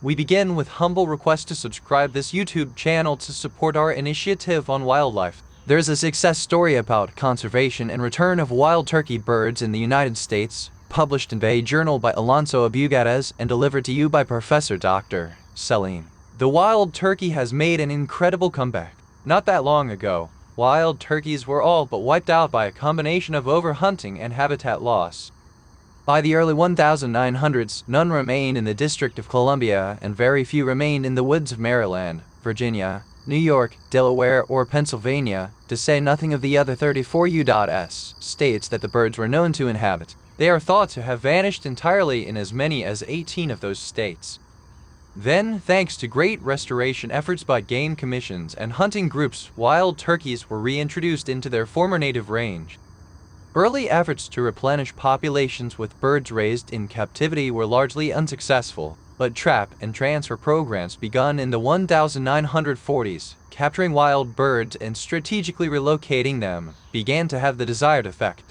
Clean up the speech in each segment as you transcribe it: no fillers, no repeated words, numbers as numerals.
We begin with humble request to subscribe this YouTube channel to support our initiative on wildlife. There's a success story about conservation and return of wild turkey birds in the United States, published in a journal by Alonso Abugattas and delivered to you by Professor Dr. Selim. The wild turkey has made an incredible comeback. Not that long ago, wild turkeys were all but wiped out by a combination of overhunting and habitat loss. By the early 1900s, none remained in the District of Columbia and very few remained in the woods of Maryland, Virginia, New York, Delaware, or Pennsylvania, to say nothing of the other 34 U.S. states that the birds were known to inhabit. They are thought to have vanished entirely in as many as 18 of those states. Then, thanks to great restoration efforts by game commissions and hunting groups, wild turkeys were reintroduced into their former native range. Early efforts to replenish populations with birds raised in captivity were largely unsuccessful, but trap and transfer programs begun in the 1940s, capturing wild birds and strategically relocating them, began to have the desired effect.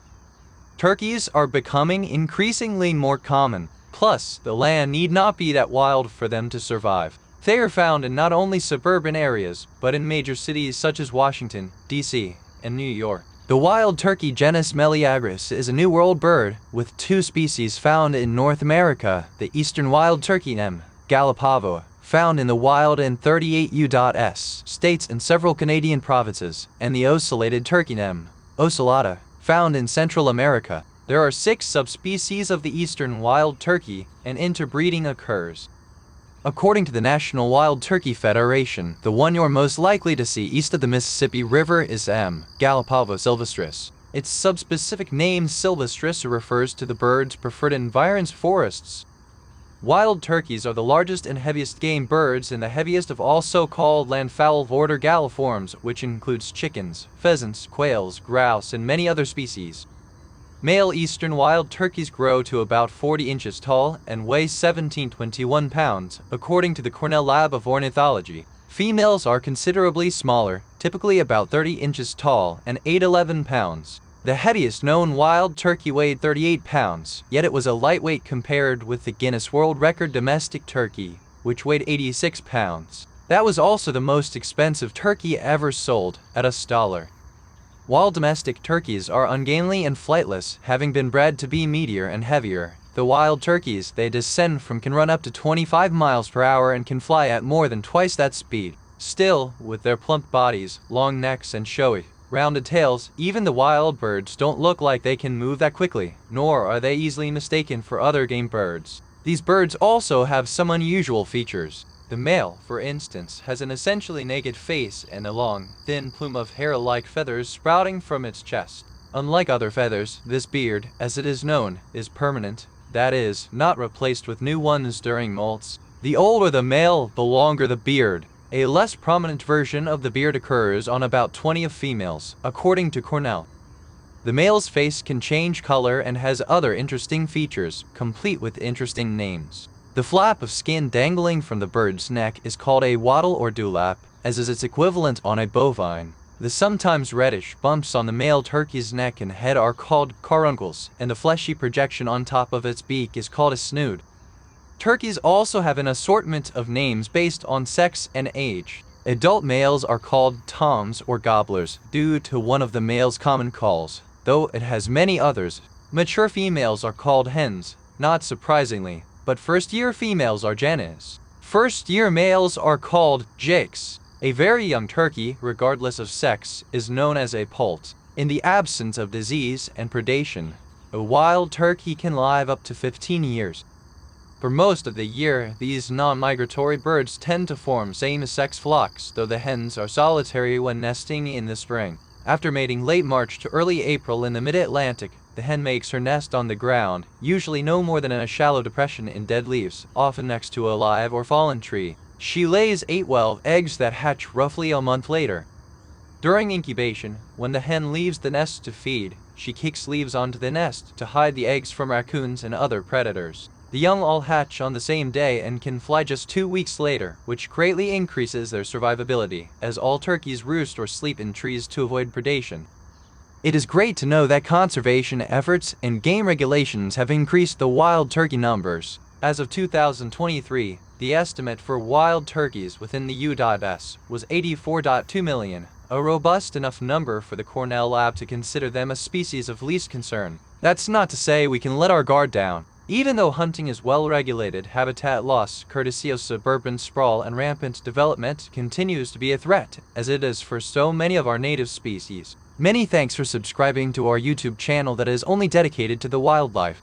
Turkeys are becoming increasingly more common, plus the land need not be that wild for them to survive. They are found in not only suburban areas, but in major cities such as Washington, D.C., and New York. The wild turkey genus Meleagris is a New World bird, with two species found in North America, the eastern wild turkey M. gallipovo, found in the wild in 38 U.S. states and several Canadian provinces, and the ocellated turkey M. ocellata, found in Central America. There are 6 subspecies of the eastern wild turkey, and interbreeding occurs. According to the National Wild Turkey Federation, the one you're most likely to see east of the Mississippi River is M. gallipovo sylvestris. Its subspecific name sylvestris refers to the bird's preferred environs forests. Wild turkeys are the largest and heaviest game birds and the heaviest of all so-called landfowl of order Galliformes, which includes chickens, pheasants, quails, grouse, and many other species. Male eastern wild turkeys grow to about 40 inches tall and weigh 17-21 pounds, according to the Cornell Lab of Ornithology. Females are considerably smaller, typically about 30 inches tall and 8-11 pounds. The heaviest known wild turkey weighed 38 pounds, yet it was a lightweight compared with the Guinness World Record domestic turkey, which weighed 86 pounds. That was also the most expensive turkey ever sold, at $1. While domestic turkeys are ungainly and flightless, having been bred to be meatier and heavier, the wild turkeys they descend from can run up to 25 miles per hour and can fly at more than twice that speed. Still, with their plump bodies, long necks, and showy, rounded tails, even the wild birds don't look like they can move that quickly, nor are they easily mistaken for other game birds. These birds also have some unusual features. The male, for instance, has an essentially naked face and a long, thin plume of hair-like feathers sprouting from its chest. Unlike other feathers, this beard, as it is known, is permanent, that is, not replaced with new ones during molts. The older the male, the longer the beard. A less prominent version of the beard occurs on about 20 of females, according to Cornell. The male's face can change color and has other interesting features, complete with interesting names. The flap of skin dangling from the bird's neck is called a wattle or dewlap, as is its equivalent on a bovine. The sometimes reddish bumps on the male turkey's neck and head are called caruncles, and the fleshy projection on top of its beak is called a snood. Turkeys also have an assortment of names based on sex and age. Adult males are called toms or gobblers, due to one of the male's common calls, though it has many others. Mature females are called hens, not surprisingly, but first-year females are jennies. First-year males are called jakes. A very young turkey, regardless of sex, is known as a poult. In the absence of disease and predation, a wild turkey can live up to 15 years. For most of the year, these non-migratory birds tend to form same-sex flocks, though the hens are solitary when nesting in the spring. After mating late March to early April in the mid-Atlantic, the hen makes her nest on the ground, usually no more than in a shallow depression in dead leaves, often next to a live or fallen tree. She lays 8 eggs that hatch roughly a month later. During incubation, when the hen leaves the nest to feed, she kicks leaves onto the nest to hide the eggs from raccoons and other predators. The young all hatch on the same day and can fly just 2 weeks later, which greatly increases their survivability, as all turkeys roost or sleep in trees to avoid predation. It is great to know that conservation efforts and game regulations have increased the wild turkey numbers. As of 2023, the estimate for wild turkeys within the U.S. was 84.2 million, a robust enough number for the Cornell lab to consider them a species of least concern. That's not to say we can let our guard down. Even though hunting is well regulated, habitat loss, courtesy of suburban sprawl and rampant development, continues to be a threat, as it is for so many of our native species. Many thanks for subscribing to our YouTube channel that is only dedicated to the wildlife.